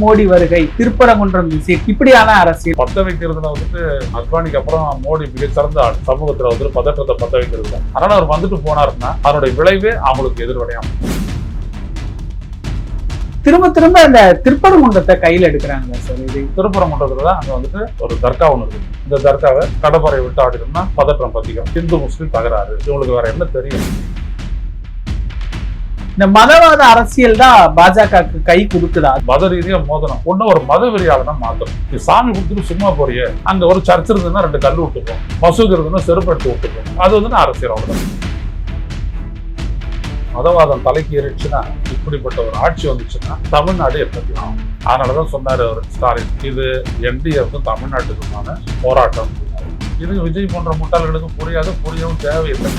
மோடி வருகை, திருப்பரங்குன்றம் விசிட், இப்படியான அரசியல். பத்த வைக்கிறதுல அத்வானிக்கு அப்புறம் மோடி மிகச்சிறந்த ஆள். சமூகத்துல பதற்றத்தை பத்த வைக்கிறது. அதனால அவர் வந்துட்டு போனாருன்னா அதனுடைய விளைவே அவங்களுக்கு எதிர்வினையாம். திரும்ப திரும்ப அந்த திருப்பரங்குன்றத்தை கையில எடுக்கிறாங்க சார். இது திருப்பரங்குன்றத்துலதான் அங்க ஒரு தர்கா ஒண்ணு இருக்கு. இந்த தர்காவை கடற்படை விட்டு ஆடினோம்னா பதற்றம் பத்திக்கும். இந்து முஸ்லீம் தகராறு. இவங்களுக்கு வேற என்ன தெரியும்? இந்த மதவாத அரசியல் தான் பாஜகவுக்கு கை கொடுக்குதா? மத ரீதியா மோதணும். ஒண்ணு ஒரு மத வெறியாளனா மாத்தணும். நீ சாமி கொடுத்துட்டு சும்மா போறிய, அங்க ஒரு சர்ச் இருந்ததுன்னா 2 கல் விட்டுப்போம், மசூதி இருந்ததுன்னா செருப்பு எடுத்து விட்டுப்போம். அது அரசியல். அவ்வளவுதான். மதவாதம் தலைக்கு ஏறிடுச்சுன்னா, இப்படிப்பட்ட ஒரு ஆட்சி வந்துச்சுன்னா தமிழ்நாடு எப்படி ஆகும்? அதனாலதான் சொன்னாரு அவர் ஸ்டாலின், இது என்டிஏக்கும் தமிழ்நாட்டுக்குமான போராட்டம். இது விஜய் போன்ற முட்டாள்களுக்கு புரியவும் தேவையில்லை.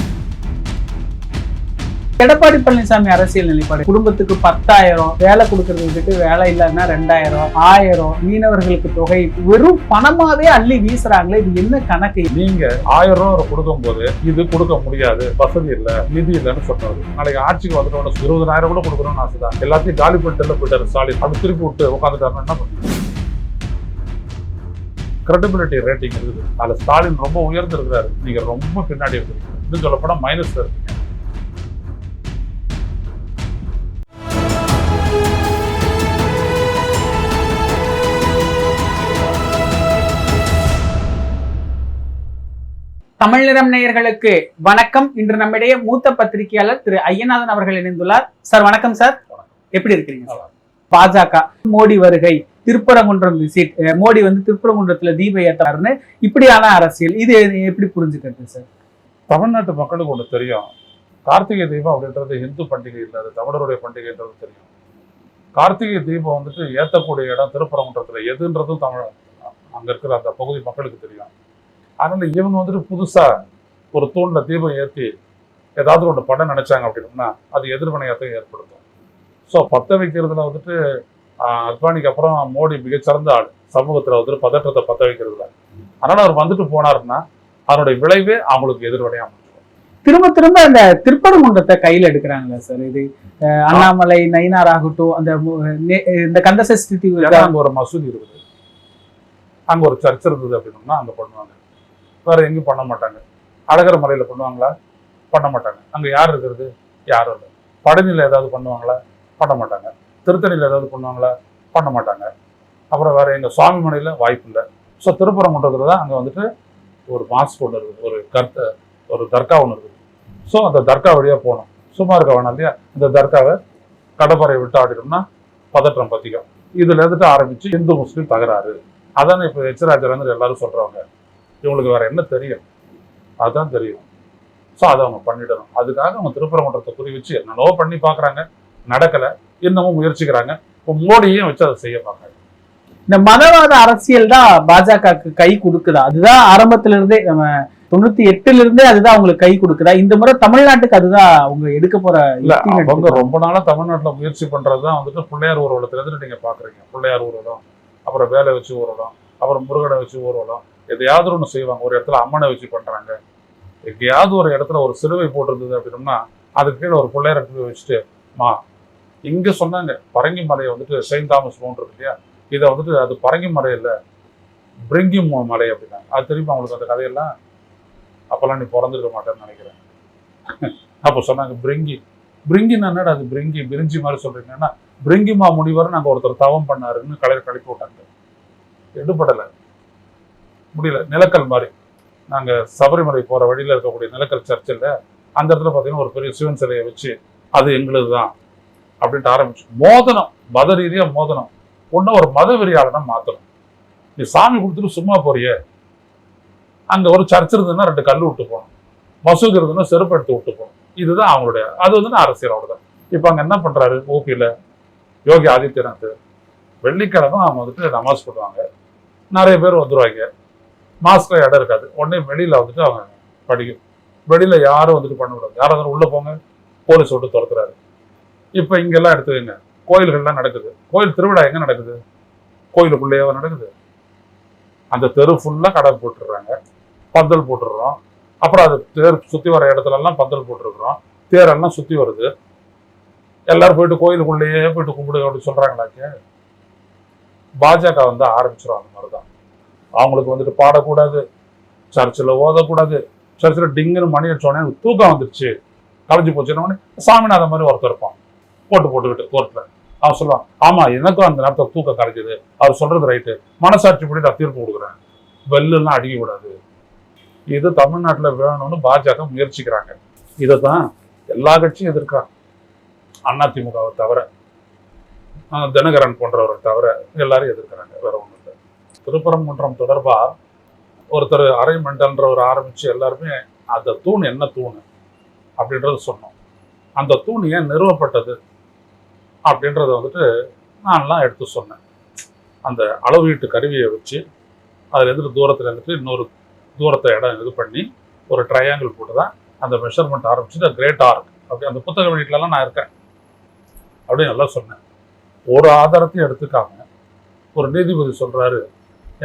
எடப்பாடி பழனிசாமி அரசியல் நிலைப்பாடு, குடும்பத்துக்கு 10,000 வேலை கொடுக்கறது விட்டுட்டு வேலை இல்லைன்னா 2,000, 1000 மீனவர்களுக்கு தொகை, வெறும் பணமாவே அள்ளி வீசுறாங்களே, இது என்ன கணக்கு? நீங்க 1000 ரூபாய் கொடுக்கும் போது இது கொடுக்க முடியாது, வசதி இல்ல, நிதி இல்லைன்னு சொன்னாரு. நாளைக்கு ஆட்சிக்கு வந்துட்டோம் 20,000 கூட கொடுக்கணும்னு ஆசைதான். எல்லாத்தையும் காலி பண்ணிட்டு போயிட்டாரு ஸ்டாலின். அப்படி திருப்பி விட்டு உட்காந்துட்டாருன்னா என்ன பண்ணுறது? கிரெடிபிலிட்டி ரேட்டிங் இருக்குது. அதுல ஸ்டாலின் ரொம்ப உயர்ந்து இருக்கிறாரு, நீங்க ரொம்ப பின்னாடி இருக்கிறீங்க. இன்னும் சொல்லப்போனா மைனஸ்ல இருக்கீங்க. தமிழ் நிறம் நேயர்களுக்கு வணக்கம். இன்று நம்மிடையே மூத்த பத்திரிகையாளர் திரு ஐயநாதன் அவர்கள் இணைந்துள்ளார். சார் வணக்கம் சார், எப்படி இருக்கிறீங்க? பாஜக மோடி வருகை, திருப்பரங்குன்றம் விசிட், மோடி திருப்பரங்குன்றத்துல தீப ஏத்தாருன்னு இப்படியான அரசியல், இது எப்படி புரிஞ்சுக்கிறது சார்? தமிழ்நாட்டு மக்களுக்கு ஒண்ணு தெரியும், கார்த்திகை தீபம் அப்படின்றது இந்து பண்டிகை இல்லை, அது தமிழருடைய பண்டிகைன்றது தெரியும். கார்த்திகை தீபம் ஏத்தக்கூடிய இடம் திருப்பரங்குன்றத்துல எதுன்றதும் தமிழ் அங்க இருக்கிற அந்த பகுதி மக்களுக்கு தெரியும். அதனால இவங்க புதுசா ஒரு தூண்ல தீபம் ஏற்றி ஏதாவது ஒன்று பண்ண நினைச்சாங்க அப்படின்னா அது எதிர்வினையத்தை ஏற்படுத்தும். ஸோ பத்த வைக்கிறதுல அத்வானிக்கு அப்புறம் மோடி மிகச்சிறந்த ஆள். சமூகத்துல பதற்றத்தை பத்த வைக்கிறதுல. அதனால அவர் வந்துட்டு போனாருன்னா அதனுடைய விளைவே அவங்களுக்கு எதிர்வினையா முடியும். திரும்ப திரும்ப அந்த திருப்பரங்குன்றத்தை கையில எடுக்கிறாங்களா சார்? இது அண்ணாமலை, நயினார் ஆகட்டும், இந்த கந்தசஷ்டி, அங்க ஒரு மசூதி இருக்குது, அங்க ஒரு சர்ச் இருந்தது அப்படின்னா அங்க பண்ணுவாங்க. வேற எங்கேயும் பண்ண மாட்டாங்க. அழகர் மலையில பண்ணுவாங்களா? பண்ண மாட்டாங்க. அங்க யார் இருக்கிறது? யாரும் இல்லை. பழனியில ஏதாவது பண்ணுவாங்களா? பண்ண மாட்டாங்க. திருத்தணியில ஏதாவது பண்ணுவாங்களா? பண்ண மாட்டாங்க. அப்புறம் வேற எங்க சுவாமி மலையில வாய்ப்பு இல்லை. ஸோ திருப்பரங்குன்றத்துல தான் அங்க ஒரு மாஸ்க் ஒன்று இருக்குது, ஒரு தர்கா ஒன்று இருக்குது. ஸோ அந்த தர்கா வழியா போகணும். சும்மா இருக்க வேணாம் இல்லையா? இந்த தர்காவை கடற்படை விட்டு ஆடிட்டோம்னா பதற்றம் பத்திக்கும். இதுல ஆரம்பிச்சு இந்து முஸ்லீம் தகராறு. அதானே இப்போ எச்ராஜர் எல்லாரும் சொல்றவங்க. இவங்களுக்கு வேற என்ன தெரியும்? அதுதான் தெரியும். ஸோ அதை அவங்க பண்ணிடணும். அதுக்காக அவங்க திருப்பரங்குன்றத்தை குறி வச்சு என்னென்னவோ பண்ணி பார்க்குறாங்க, நடக்கலை. இன்னமும் முயற்சிக்கிறாங்க. இப்போ மோடியும் வச்சு அதை செய்ய பார்க்குறாங்க. இந்த மதவாத அரசியல் தான் பாஜகவுக்கு கை கொடுக்குதா? அதுதான் ஆரம்பத்துல இருந்தே, நம்ம 98ல இருந்தே அதுதான் அவங்களுக்கு கை கொடுக்குதா? இந்த முறை தமிழ்நாட்டுக்கு அதுதான் அவங்க எடுக்க போற? இல்ல, அவங்க ரொம்ப நாளா தமிழ்நாட்டில் முயற்சி பண்றதுதான் பிள்ளையார் ஊர்வலத்துல நீங்க பாக்குறீங்க. பிள்ளையார் ஊர்வலம், அப்புறம் வேலை வச்சு ஊர்வலம், அப்புறம் முருகனை வச்சு ஊர்வலம், எதையாவது ஒன்று செய்வாங்க. ஒரு இடத்துல அம்மனை வச்சு பண்றாங்க. எங்கேயாவது ஒரு இடத்துல ஒரு சிலுவை போட்டிருந்தது அப்படின்னா அதுக்கு கீழே ஒரு பிள்ளையார் எடுத்து வச்சுட்டு இங்க சொன்னாங்க பரங்கி மலையை செயின்ட் தாமஸ் மவுண்ட் இருக்கு இல்லையா, இதை அது பரங்கி மலை இல்லை, பிரிங்கி மலை அப்படின்னாங்க. அது தெரியுமா அவங்களுக்கு அந்த கதையெல்லாம்? அப்பெல்லாம் நீ பிறந்திருக்க மாட்டேன்னு நினைக்கிறேன். அப்போ சொன்னாங்க பிரிங்கின்னு என்னடா அது பிரிஞ்சி மாதிரி சொல்றீங்கன்னா, பிரிங்கிமா முனிவர் நாங்கள் ஒருத்தர் தவம் பண்ணாருன்னு கழிப்பு விட்டாங்க. எடுபடலை, முடியல. நிலக்கல் மாதிரி நாங்க சபரிமலை போற வழியில இருக்கக்கூடிய நிலக்கல் சர்ச்சில் அந்த இடத்துல பார்த்தீங்கன்னா ஒரு பெரிய சிவன் சிலையை வச்சு அது எங்களுது தான் அப்படின்ட்டு ஆரம்பிச்சு மோதனம். மத ரீதியா மோதனம். ஒன்னும் ஒரு மத வெறியாளனா மாத்தணும். நீ சாமி கொடுத்துட்டு சும்மா போறிய, அங்க ஒரு சர்ச் இருந்ததுன்னா 2 கல் விட்டு போகணும், மசூதி இருந்ததுன்னா செருப்பு எடுத்து விட்டு போகணும். இதுதான் அவங்களுடைய அது அரசியல். அவ்வளவுதான். இப்ப அங்க என்ன பண்றாரு ஓபியில யோகி ஆதித்யநாத், வெள்ளிக்கிழமை அவங்க நமாஸ் பண்ணுவாங்க. நிறைய பேர் வந்துருவாங்க. மாஸ்க்ல இடம் இருக்காது. உடனே வெளியில அவங்க படிக்கும். வெளியில யாரும் பண்ண விடாது. யாரும் உள்ள போங்க, போலீஸ் விட்டு துரத்துறாரு. இப்ப இங்கெல்லாம் எடுத்துக்கங்க, கோயில்கள்லாம் நடக்குது. கோயில் திருவிழா எங்க நடக்குது? கோயிலுக்குள்ளேயே நடக்குது. அந்த தெரு ஃபுல்லா கடை போட்டுடுறாங்க, பந்தல் போட்டுடுறோம். அப்புறம் அது தேர் சுத்தி வர இடத்துல எல்லாம் பந்தல் போட்டுருக்குறோம். தேரெல்லாம் சுத்தி வருது. எல்லாரும் கோயிலுக்குள்ளேயே கும்பிடு அப்படின்னு சொல்றாங்களாக்க. பாஜக வந்து ஆரம்பிச்சிடும் அந்த மாதிரிதான். அவங்களுக்கு வந்துட்டு பாடக்கூடாது, சர்ச்சில் ஓதக்கூடாது, சர்ச்சில் டிங்குன்னு மணி அடிச்சோடனே தூக்கம் வந்துருச்சு, கலைஞ்சு போச்சுன்னு சாமிநாதன் மாதிரி ஒருத்தர் இருப்பான் போட்டுக்கிட்டு கோர்ட்டில். அவன் சொல்லுவான், ஆமா எனக்கும் அந்த நேரத்தில் தூக்கம் கலைஞ்சுது, அவர் சொல்றது ரைட்டு, மனசாட்சி படி நான் தீர்ப்பு கொடுக்குறேன், வெல்லாம் அடிக்க கூடாது. இது தமிழ்நாட்டில் வேணும்னு பாஜக முயற்சிக்கிறாங்க. இதை தான் எல்லா கட்சியும் எதிர்க்கிறாங்க. அதிமுகவை தவிர, தினகரன் போன்றவரை தவிர எல்லாரும் எதிர்க்கிறாங்க. வேற ஒன்றும் இல்லை. திருப்பரங்குன்றம் தொடர்பா ஒருத்தர் அரை மெண்டல்ன்றவர் ஆரம்பிச்சு எல்லாருமே அந்த தூண் என்ன தூண் அப்படின்றது சொன்னோம். அந்த தூண் ஏன் நிறுவப்பட்டது அப்படின்றத வந்துட்டு நான்லாம் எடுத்து சொன்னேன். அந்த அளவீட்டு கருவியை வச்சு அதில் இருந்துட்டு தூரத்தில் இருந்துட்டு இன்னொரு தூரத்தை இடம் இது பண்ணி ஒரு ட்ரையாங்கிள் போட்டு தான் அந்த மெஷர்மெண்ட் ஆரம்பிச்சுட்டு கிரேட் ஆர்க் அப்படி அந்த புத்தக வெளியீட்டிலலாம் நான் இருக்கேன் அப்படின்னு நல்லா சொன்னேன். ஒரு ஆதாரத்தையும் எடுத்துக்காம ஒரு நீதிபதி சொல்றாரு,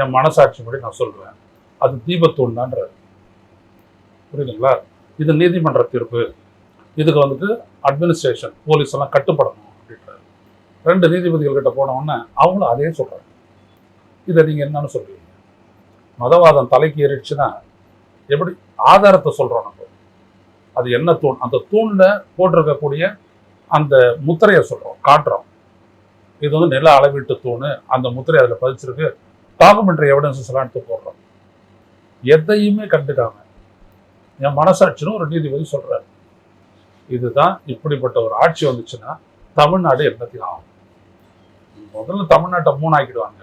என் மனசாட்சி படி நான் சொல்றேன் அது தீபத்தூண் தான்றாரு. புரியுதுங்களா? இது நீதிமன்ற தீர்ப்பு, இதுக்கு வந்துட்டு அட்மினிஸ்ட்ரேஷன் போலீஸ் எல்லாம் கட்டுப்படணும் அப்படின்றாரு. 2 நீதிபதிகள் கிட்ட போன உடனே அவங்களும் அதே சொல்றாங்க. இதை நீங்க என்னன்னு சொல்றீங்க? மதவாதம் தலைக்கு ஏறிடுச்சுன்னா எப்படி ஆதாரத்தை சொல்றோம் நம்ம? அது என்ன தூண், அந்த தூண்ல போட்டிருக்கக்கூடிய அந்த முத்திரையை சொல்றோம், காட்டுறோம். இது வந்து நில அளவீட்டு தூணு, அந்த முத்திரை அதில் பதிச்சிருக்கு, டாக்குமெண்ட்ரி எவிடன்சஸ் எல்லாம் எடுத்து போடுறோம். எதையுமே கண்டுக்காம என் மனசாட்சின்னு ஒரு நீதிபதி சொல்றாரு. இதுதான் இப்படிப்பட்ட ஒரு ஆட்சி வந்துச்சுன்னா தமிழ்நாடு என்னத்தையும் ஆகும். முதல்ல தமிழ்நாட்டை 3 ஆக்கிடுவாங்க,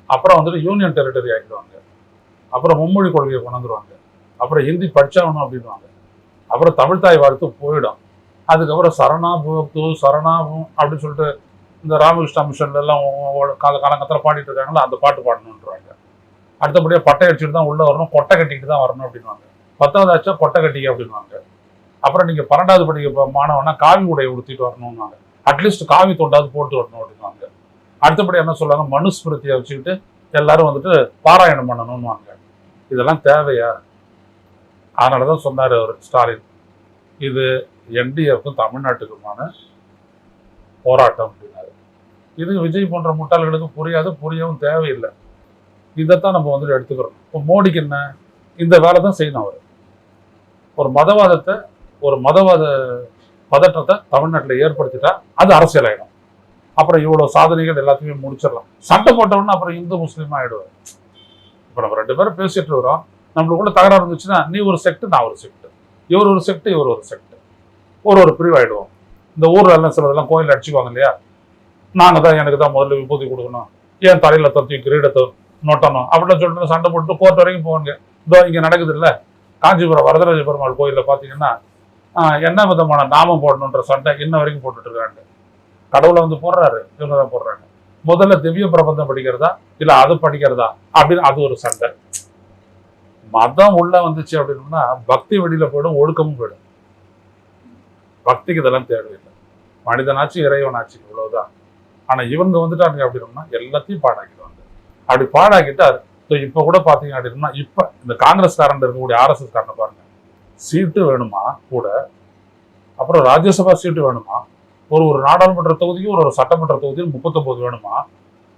அப்புறம் வந்துட்டு யூனியன் டெரிட்டரி ஆக்கிடுவாங்க, அப்புறம் மும்மொழி கொள்கையை கொண்டு வந்துடுவாங்க, அப்புறம் ஹிந்தி படிச்சாகணும் அப்படின்வாங்க, அப்புறம் தமிழ் தாய் வாழ்த்து போயிடும். அதுக்கப்புறம் சரணா போக்து சரணாவும் அப்படின்னு சொல்லிட்டு இந்த ராமகிருஷ்ணா மிஷன்ல எல்லாம் காலங்கத்தில் பாடிட்டு இருக்காங்களா, அந்த பாட்டு பாடணுன்றாங்க. அடுத்தபடியாக பட்டை அடிச்சுட்டு தான் உள்ள வரணும், கொட்டை கட்டிக்கிட்டு தான் வரணும் அப்படின்வாங்க. 10வது ஆச்சா கொட்டை கட்டிக்க அப்படின்வாங்க. அப்புறம் நீங்க 12வது படிக்க மாணவனா காவி உடையை உடுத்திட்டு வரணும்னாங்க, அட்லீஸ்ட் காவி தொண்டாவது போட்டு வரணும் அப்படின்வாங்க. அடுத்தபடி என்ன சொல்லுவாங்க, மனுஸ்மிருதியை வச்சுக்கிட்டு எல்லாரும் வந்துட்டு பாராயணம் பண்ணணும்னுவாங்க. இதெல்லாம் தேவையா? அதனாலதான் சொன்னாரு அவர் ஸ்டாலின், இது என்டிஏக்கும் தமிழ்நாட்டுக்குமான போராட்டம் அப்படின்னாரு. இது விஜய் போன்ற முட்டாள்களுக்கு புரியாது, புரியவும் தேவையில்லை. இதைத்தான் நம்ம வந்துட்டு எடுத்துக்கிறோம். இப்போ மோடிக்கு என்ன, இந்த வேலை தான் செய்யணும். அவர் ஒரு மதவாதத்தை, ஒரு மதவாத பதற்றத்தை தமிழ்நாட்டில் ஏற்படுத்திட்டா அது அரசியல் ஆயிடும். அப்புறம் இவ்வளவு சாதனைகள் எல்லாத்தையுமே முடிச்சிடலாம். சண்டை போட்டோம்னா அப்புறம் இந்து முஸ்லீம் ஆயிடுவார். இப்போ நம்ம 2 பேரும் பேசிட்டு வரோம், நம்மளுக்குள்ள தகராறு இருந்துச்சுன்னா நீ ஒரு செக்ட் நான் ஒரு செக்ட், இவர் ஒரு செக்ட் இவர் ஒரு செக்ட், ஒரு பிரிவாயிடுவோம். இந்த ஊர்ல எல்லாம் சிலதெல்லாம் கோயில் அடிச்சுக்குவாங்க இல்லையா, நாங்க தான் எனக்கு தான் முதல்ல விபூதி கொடுக்கணும், ஏன் தலையில தத்தி கிரீடத்தை நோட்டணும் அப்படின்னு சொல்லிட்டு சண்டை போட்டு கோர்ட் வரைக்கும் போவாங்க. இதோ இங்க நடக்குது இல்ல, காஞ்சிபுரம் வரதராஜ பெருமாள் கோயிலில் பார்த்தீங்கன்னா என்ன விதமான நாமம் போடணுன்ற சண்டை இன்ன வரைக்கும் போட்டுட்டு இருக்காங்க. கடவுளை வந்து போடுறாரு, இவங்க தான் போடுறாங்க. முதல்ல திவ்ய பிரபந்தம் படிக்கிறதா இல்ல அது படிக்கிறதா அப்படின்னு அது ஒரு சண்டை. மதம் உள்ள வந்துச்சு அப்படின்னா பக்தி வெளியில போயிடும், ஒழுக்கமும் போயிடும். பக்திக்கு இதெல்லாம் தேவையில்லை, மனிதனாச்சு இறைவனாச்சு இவ்வளவுதான். ஆனா இவங்க வந்துட்டாங்க அப்படின்னா எல்லாத்தையும் பாடாக்கிடுவாங்க. அப்படி பாடாக்கிட்டார். இப்ப கூட பாத்தீங்க அப்படின்னா இப்ப இந்த காங்கிரஸ்காரன் இருக்கக்கூடிய RSS காரனை பாருங்க, சீட்டு வேணுமா கூட, அப்புறம் ராஜ்யசபா சீட்டு வேணுமா, ஒரு நாடாளுமன்ற தொகுதியும் ஒரு சட்டமன்ற தொகுதியும் 39 வேணுமா,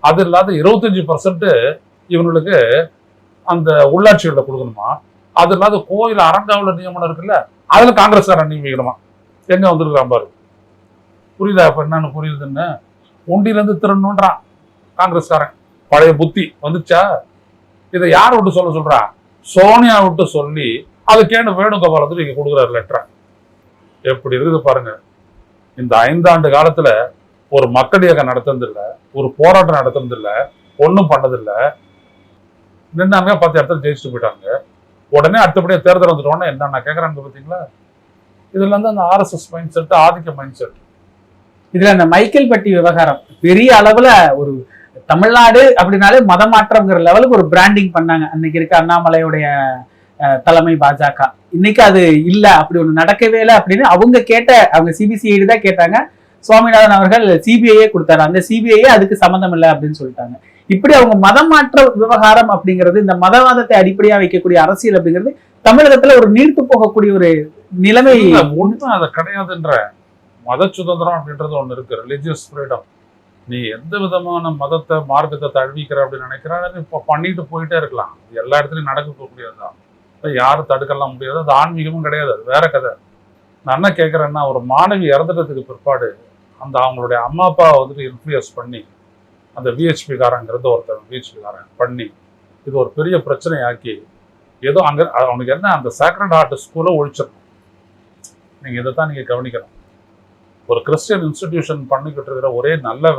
அது இல்லாத 25% இவங்களுக்கு அந்த உள்ளாட்சிகளில் கொடுக்கணுமா, அது இல்லாத கோயில் அரங்காவல நியமனம் இருக்குல்ல அதுல காங்கிரஸ்காரன் நியமிக்கணுமா. எங்க வந்துருக்கான் பாரு, புரியுதா? இப்ப என்னன்னு புரியுதுன்னு ஒண்டியில இருந்து திருடணுன்றான் காங்கிரஸ்காரன். பழைய புத்தி வந்துச்சா? இதை யார் விட்டு சொல்றா? சோனியா விட்டு சொல்லி அதை கேட்டு வேணுகோபாலத்துக்கு நீங்க கொடுக்குறாரு லெட்டரை. எப்படி இருக்குது பாருங்க. இந்த 5 ஆண்டு காலத்துல ஒரு மக்கள் இயக்கம் நடத்துனதில்லை, ஒரு போராட்டம் நடத்துனதில்லை, ஒன்றும் பண்ணதில்லை. நின்னாங்க 10 இடத்துல ஜெயிச்சுட்டு போயிட்டாங்க. உடனே அடுத்தபடியா தேர்தல் வந்துட்டோன்னா என்னென்ன கேட்கறாங்க பார்த்தீங்களா? இதுல இருந்து அந்த RSS மைண்ட் செட், ஆதிக்க மைண்ட் செட். இதுல அந்த மைக்கேல் பட்டி விவகாரம் பெரிய அளவுல ஒரு தமிழ்நாடு அப்படின்னாலே மதமாற்றம்ங்கிற லெவலுக்கு ஒரு பிராண்டிங் பண்ணாங்க அன்னைக்கு இருக்க அண்ணாமலையுடைய தலைமை பாஜக. இன்னைக்கு அது இல்ல, அப்படி ஒண்ணு நடக்கவே இல்லை அப்படின்னு அவங்க சிபிசிஐடி தான் கேட்டாங்க. சுவாமிநாதன் அவர்கள் சிபிஐயே கொடுத்தாரு, அந்த சிபிஐயே அதுக்கு சம்மந்தம் இல்லை அப்படின்னு சொல்லிட்டாங்க. இப்படி அவங்க மதமாற்ற விவகாரம் அப்படிங்கிறது, இந்த மதவாதத்தை அடிப்படையா வைக்கக்கூடிய அரசியல் அப்படிங்கிறது தமிழகத்துல ஒரு நீர்த்து போகக்கூடிய ஒரு நிலைமை ஒன்றும் அதை கிடையாதுன்ற. மத சுதந்திரம் அப்படின்றது ஒண்ணு இருக்கு, ரிலிஜியஸ் ஃப்ரீடம். நீ எந்த விதமான மதத்தை மார்க்கத்தை தழுவிக்கிற அப்படின்னு நினைக்கிறாரு இப்போ பண்ணிட்டு போயிட்டே இருக்கலாம். இது எல்லா இடத்துலையும் நடக்கக்கூடியதுதான். யாரும் தடுக்கலாம் முடியாது. அது ஆன்மீகமும் கிடையாது, அது வேற கதை. நான் என்ன கேட்குறேன்னா, ஒரு மாணவி இறந்துட்டதுக்கு பிற்பாடு அந்த அவங்களுடைய அம்மா அப்பாவை வந்துட்டு இன்ஃப்ளூயன்ஸ் பண்ணி அந்த விஹெச்பி காரங்கிறது ஒருத்தர் விஹெச்பி காரன் பண்ணி இது ஒரு பெரிய பிரச்சனையாக்கி ஏதோ அங்கே அவனுக்கு என்ன அந்த சேக்ரட் ஹார்ட் ஸ்கூலை ஒழிச்சிடணும். நீங்கள் இதை தான் நீங்கள் கவனிக்கணும். ஒரு கிறிஸ்டியன் இன்ஸ்டிடியூஷன் பண்ணிக்கிட்டு இருக்கிற ஒரே நல்ல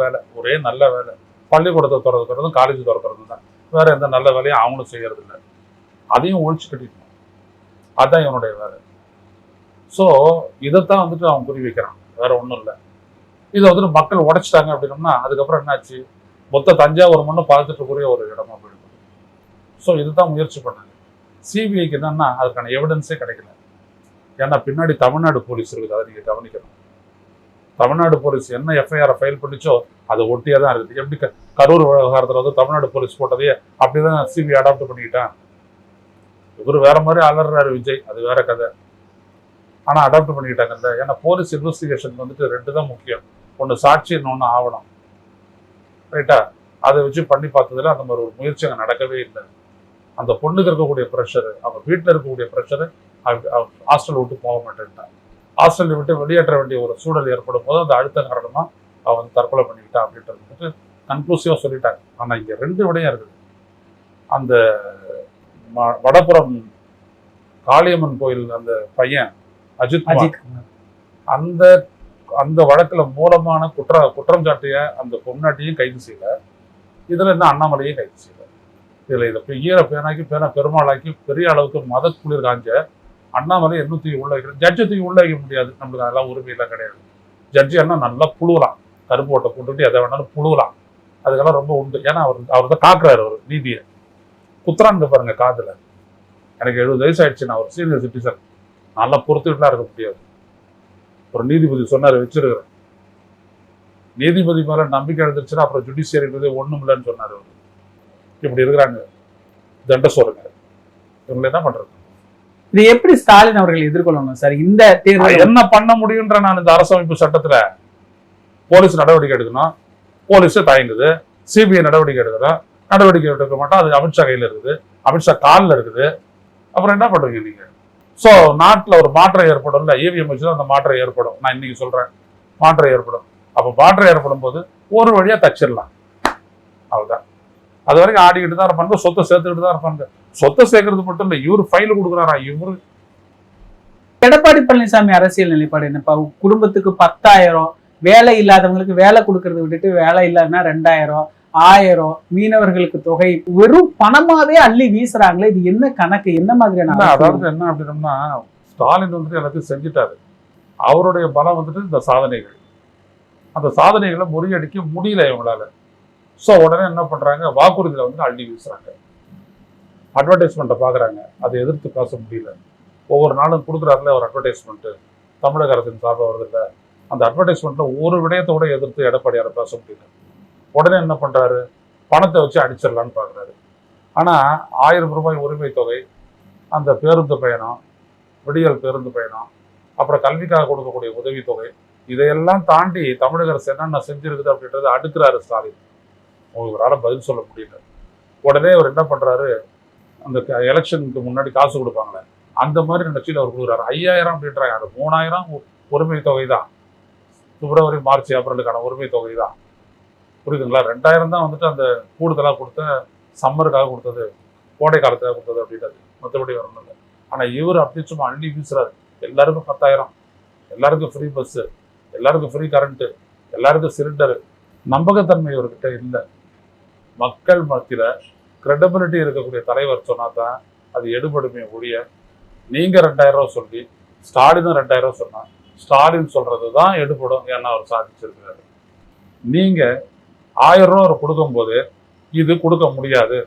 வேலை பள்ளிக்கூடத்தை திறக்கிறதும் காலேஜ் திறக்கிறதும் தான். வேற எந்த நல்ல வேலையும் அவங்களும் செய்யறது இல்லை. அதையும் ஒழிச்சு கட்டிக்கணும். அதுதான் இவனுடைய வேலை. ஸோ இதைத்தான் வந்துட்டு அவன் புரி வைக்கிறான், வேற ஒன்றும் இல்லை. இதை வந்துட்டு மக்கள் உடைச்சிட்டாங்க அப்படின்னோம்னா அதுக்கப்புறம் என்னாச்சு, மொத்த தஞ்சாவூர் மண்ணு பார்த்துட்டுக்குரிய ஒரு இடமா போயிடுது. ஸோ இதுதான் முயற்சி பண்ணாங்க. சிபிஐக்கு என்னன்னா அதுக்கான எவிடன்ஸே கிடைக்கல. ஏன்னா பின்னாடி தமிழ்நாடு போலீஸ் இருக்குது, அதை நீங்கள் கவனிக்கணும். தமிழ்நாடு போலீஸ் என்ன எஃப்ஐஆரை ஃபைல் பண்ணிச்சோ அதை ஒட்டியே தான் இருக்குது. எப்படி கரூர் விவகாரத்தில் வந்து தமிழ்நாடு போலீஸ் போட்டதையே அப்படிதான் சிபிஐ அடாப்ட் பண்ணிக்கிட்டான். இவர் வேற மாதிரி அலறாரு விஜய், அது வேற கதை. ஆனால் அடாப்ட் பண்ணிக்கிட்டாங்கல்ல. ஏன்னா போலீஸ் இன்வெஸ்டிகேஷன் வந்துட்டு 2 தான் முக்கியம். ஒன்று சாட்சி, இன்னொன்று ஆவணம். ரைட்டா? அதை வச்சு பண்ணி பார்த்ததுல அந்த மாதிரி ஒரு முயற்சி அங்கே நடக்கவே இல்லை. அந்த பொண்ணுக்கு இருக்கக்கூடிய ப்ரெஷரு, அவங்க வீட்டில் இருக்கக்கூடிய ப்ரெஷரு, ஹாஸ்டல் விட்டு போக மாட்டேன்ட்டான். ஹாஸ்டலை விட்டு வெளியேற்ற வேண்டிய ஒரு சூழல் ஏற்படும் போது அந்த அழுத்த காரணமாக அவன் வந்து தற்கொலை பண்ணிக்கிட்டான் அப்படின்றது வந்துட்டு கன்க்ளூசிவாக சொல்லிட்டாங்க. ஆனால் இங்கே 2 விடயம் இருக்குது. அந்த வடபுறம் காளியம்மன் கோயில் அந்த பையன் அஜித் அந்த அந்த வழக்குல மூலமான குற்றம் சாட்டிய அந்த பொன்னாட்டியும் கைது செய்யல. இதுல என்ன அண்ணாமலையும் கைது செய்யல. இதுல இதை ஈர பேனாக்கி பெருமாளாக்கி பெரிய அளவுக்கு மத குளிர் காஞ்ச அண்ணாமலை இன்னும் தூக்கி உள்ள வைக்கிறேன். ஜட்ஜை தூக்கி உள்ள வைக்க முடியாது, நம்மளுக்கு அதெல்லாம் உரிமையெல்லாம் கிடையாது. ஜட்ஜி என்ன நல்லா புழுவலாம், கருப்பு ஓட்டை போட்டுட்டு எதை வேணாலும் புழுவலாம், அதுக்கெல்லாம் ரொம்ப உண்டு. ஏன்னா அவர் தான் காக்குறாரு அவர் நீதியை. குத்துறான்னு பாருங்க காதுல. எனக்கு 70 வயசு ஆயிடுச்சு, நான் ஒரு சீனியர் சிட்டிசன், நல்லா பொறுத்துக்கிட்டுலாம் இருக்க முடியாது. ஒரு நீதிபதி சொன்னார் வச்சிருக்கிறேன், நீதிபதி மேல நம்பிக்கை எழுந்துருச்சுன்னா அப்புறம் ஜுடிஷியரிங்கிறது ஒண்ணும் இல்லைன்னு சொன்னார். இப்படி இருக்கிறாங்க தண்ட சோறுங்க. இவங்களை என்ன பண்றது? இது எப்படி ஸ்டாலின் அவர்கள் எதிர்கொள்ளணும் சார்? இந்த தேர்தல் என்ன பண்ண முடியுன்ற நான் இந்த அரசமைப்பு சட்டத்துல போலீஸ் நடவடிக்கை எடுக்கணும், போலீஸே தயங்குது. சிபிஐ நடவடிக்கை எடுக்க மாட்டோம், அது அமித்ஷா கையில இருக்குது, அமித்ஷா காலில் இருக்குது. அப்புறம் என்ன பண்ணுவீங்க நீங்க? ஸோ நாட்டில் ஒரு மாற்றம் ஏற்படும்ல, இவிஎம் வச்சு தான் அந்த மாற்றம் ஏற்படும். நான் இன்னைக்கு சொல்றேன், மாற்றம் ஏற்படும். அப்போ மாற்றம் ஏற்படும் போது ஒரு வழியா தச்சிடலாம், அவ்வளவுதான். அது வரைக்கும் ஆடிக்கிட்டு தான் இருப்பாங்க, சொத்தை சேர்த்துக்கிட்டு தான் இருப்பாங்க. சொத்தை சேர்க்கறது மட்டும் இல்லை, இவரு ஃபைல் கொடுக்குறாரா இவரு. எடப்பாடி பழனிசாமி அரசியல் நிலைப்பாடு என்னப்பா? குடும்பத்துக்கு 10,000, வேலை இல்லாதவங்களுக்கு வேலை கொடுக்கறத விட்டுட்டு வேலை இல்லைன்னா 2,000, 1000, மீனவர்களுக்கு தொகை, வெறும் பணமாவே அள்ளி வீசுறாங்களே, இது என்ன கணக்கு? என்ன மாதிரியான? அதாவது என்ன அப்படின்னா, ஸ்டாலின் வந்துட்டு எல்லாத்தையும் செஞ்சுட்டாரு. அவருடைய பலம் வந்துட்டு இந்த சாதனைகள், அந்த சாதனைகளை முறியடிக்க முடியல இவங்களால. ஸோ உடனே என்ன பண்றாங்க, வாக்குறுதியில வந்து அள்ளி வீசுறாங்க, அட்வர்டைஸ்மெண்ட்டை பாக்குறாங்க, அதை எதிர்த்து பேச முடியல. ஒவ்வொரு நாளும் கொடுக்குறாருல ஒரு அட்வர்டைஸ்மெண்ட், தமிழக அரசின் சார்பாக வருது இல்லை, அந்த அட்வர்டைஸ்மெண்ட்ல ஒரு விடயத்தோட எதிர்த்து எடப்பாடியாரை பேச முடியல. உடனே என்ன பண்றாரு, பணத்தை வச்சு அடிச்சிடலான்னு பாக்குறாரு. ஆனா 1000 ரூபாய் உரிமை தொகை, அந்த பேருந்து பயணம், விடியல் பேருந்து பயணம், அப்புறம் கல்விக்காக கொடுக்கக்கூடிய உதவித்தொகை, இதையெல்லாம் தாண்டி தமிழக அரசு என்னென்ன செஞ்சிருக்குது அப்படின்றத அடுக்கிறாரு ஸ்டாலின். உங்களால பதில் சொல்ல முடியல. உடனே அவர் என்ன பண்றாரு, அந்த எலெக்ஷனுக்கு முன்னாடி காசு கொடுப்பாங்களே அந்த மாதிரி நினைச்சிட்டு அவர் கொடுக்குறாரு. 5000 அப்படின்றாங்க, அது 3000 உரிமை தொகை தான். பிப்ரவரி, மார்ச், ஏப்ரலுக்கான உரிமை தொகை தான். புரியுதுங்களா? 2000 தான் வந்துட்டு அந்த கூடுதலாக கொடுத்த சம்மருக்காக கொடுத்தது, கோடை காலத்துக்காக கொடுத்தது அப்படின்றது, மற்றபடி வரணும் இல்லை. ஆனால் இவர் அப்படி சும்மா அள்ளி வீசுறாரு. எல்லாருக்கும் 10,000, எல்லாருக்கும் ஃப்ரீ பஸ்ஸு, எல்லாருக்கும் ஃப்ரீ கரண்ட்டு, எல்லாருக்கும் சிலிண்டரு. நம்பகத்தன்மை இவர்கிட்ட இல்லை. மக்கள் மத்தியில் கிரெடிபிலிட்டி இருக்கக்கூடிய தலைவர் சொன்னா தான் அது எடுபடுமே ஒழிய, நீங்க 2000 ரூபா சொல்லி ஸ்டாலினும் 2000 ரூபா சொன்னா ஸ்டாலின் சொல்றது தான் எடுபடும். ஏன்னா அவர் சாதிச்சிருக்கிறாரு. நீங்க 1000 ரூபா அவர் கொடுக்கும்போது இது கொடுக்க முடியாது,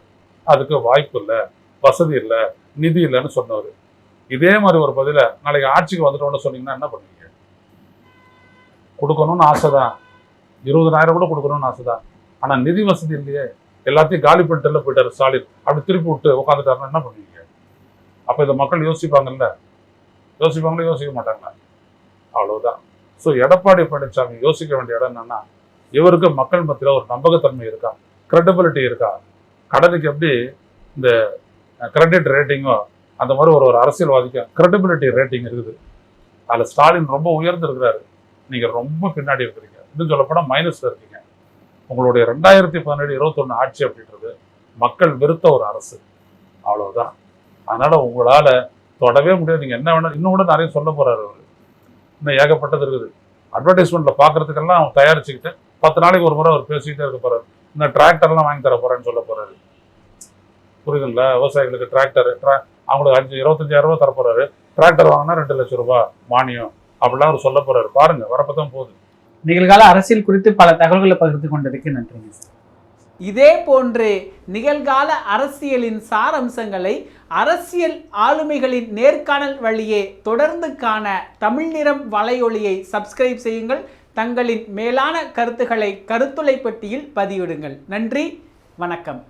அதுக்கு வாய்ப்பு இல்லை, வசதி இல்லை, நிதி இல்லைன்னு சொன்னவர். இதே மாதிரி ஒரு பதில நாளைக்கு ஆட்சிக்கு வந்துட்டோன்னு சொன்னீங்கன்னா என்ன பண்ணுவீங்க? கொடுக்கணும்னு ஆசைதான், 20,000 கூட கொடுக்கணும்னு ஆசைதான். ஆனா நிதி வசதி இல்லையே, எல்லாத்தையும் காலி பண்ணிட்டு போயிட்டாரு ஸ்டாலின், அப்படி திருப்பி விட்டு உட்காந்துட்டாருன்னா என்ன பண்ணுவீங்க? அப்ப இதை மக்கள் யோசிப்பாங்கல்ல, யோசிப்பாங்களே, யோசிக்க மாட்டாங்களா? அவ்வளவுதான். ஸோ எடப்பாடி பழனிசாமி யோசிக்க வேண்டிய இடம் என்னன்னா, இவருக்கு மக்கள் மத்தியில் ஒரு நம்பகத்தன்மை இருக்கா, கிரெடிபிலிட்டி இருக்கா? கடனுக்கு எப்படி இந்த கிரெடிட் ரேட்டிங்கோ அந்த மாதிரி ஒரு அரசியல்வாதிக்கு கிரெடிபிலிட்டி ரேட்டிங் இருக்குது. அதில் ஸ்டாலின் ரொம்ப உயர்ந்து இருக்கிறாரு, நீங்கள் ரொம்ப பின்னாடி இருக்கிறீங்க. இன்னும் சொல்லப்போனால் மைனஸில் இருக்கீங்க. உங்களுடைய 2017-21 ஆட்சி அப்படின்றது மக்கள் வெறுத்த ஒரு அரசு, அவ்வளவுதான். அதனால உங்களால் தொடவே முடியாது. நீங்கள் என்ன வேணால் இன்னும் கூட நிறைய சொல்ல போறாரு அவர். இன்னும் ஏகப்பட்டது இருக்குது. அட்வர்டைஸ்மெண்ட்ல பார்க்கறதுக்கெல்லாம் அவர் தயாரிச்சுக்கிட்டு 10 நாளைக்கு ஒரு முறை அவர் பேசிக்கிட்டே இருக்க போறாரு. இந்த டிராக்டர்லாம் வாங்கி தர போறேன்னு சொல்ல போறாரு. புரியுதுங்களா? விவசாயிகளுக்கு டிராக்டர் அவங்களுக்கு 25,000 ரூபாய் தர போறாரு. டிராக்டர் வாங்கினா 2 லட்சம் ரூபாய் மானியம் அப்படிலாம் அவர் சொல்ல போறாரு. பாருங்க, வரப்பதான் போகுது. நிகழ்கால அரசியல் குறித்து பல தகவல்களை பகிர்ந்து கொண்டதுக்கு நன்றிங்க சார். இதே போன்று நிகழ்கால அரசியலின் சாரம்சங்களை அரசியல் ஆளுமைகளின் நேர்காணல் வழியே தொடர்ந்து காண தமிழ் நிறம் வலையொலியை சப்ஸ்கிரைப் செய்யுங்கள். தங்களின் மேலான கருத்துக்களை கருத்துளை பெட்டியில் பதிவிடுங்கள். நன்றி, வணக்கம்.